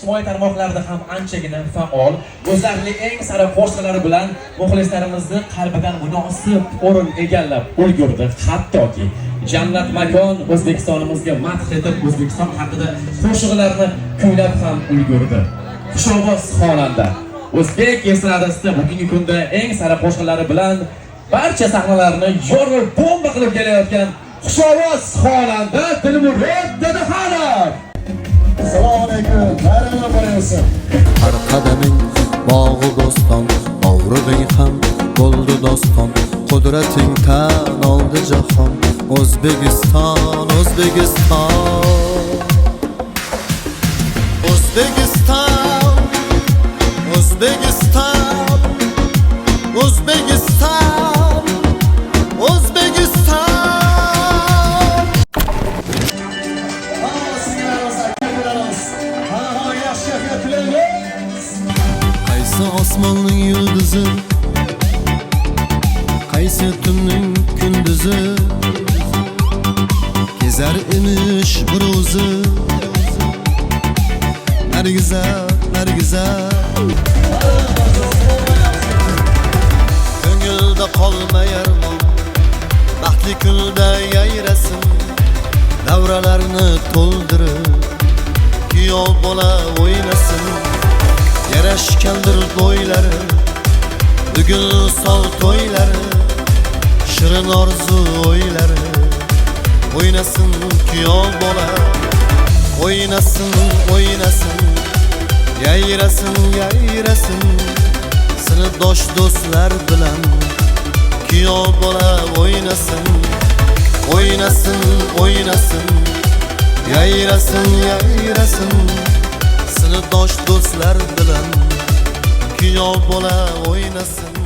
ijtimoiy tarmoqlarda ham anchagina faol, o'zlarining eng sara qo'shiqlari bilan muxlislarimizni qalbidan munosib o'rin egallab ulgurdi. Hattoki Jannat makon O'zbekistonimizga madh etib, O'zbekiston haqida qo'shiqlarni kuylab ham ulgurdi. Xushovoz xonanda o'zbek estradasida bugungi kunda eng sara qo'shiqlari bilan barcha sahnalarni yo'rg'il bomba qilib kelayotgan Xushovoz xonanda Dilmurod Dadaxonov. Assalomu alaykum. Barcha bo'lsin. Har qadaming bog'i bo'ston, og'rig'ing ham bo'ldi doston. Qudrating tan oldi jahon. O'zbekiston, O'zbekiston. O'zbekiston, O'zbekiston. O'zbekiston, O'zbekiston. Qaysi osmonning yulduzi, qaysi tunning kunduzi, kezar emish bir o'zi. Nargiza, Nargiza, ko'ngilda qolmayar armon, baxtli kunda yayrasin, davralarni to'ldirib, kuyov bola o'ynasin. Yarashgandir bo'ylari, bugun sol to'ylari, shirin orzu o'ylari. O'ynasin kuyov bola, o'ynasin, o'ynasin, yayrasın, yayrasın, sinfdosh do'stlar bilan kuyov bola o'ynasın. O'ynasın, o'ynasın, yayrasın, yayrasın, sinfdosh do'stlar bilan kuyov bola o'ynasın.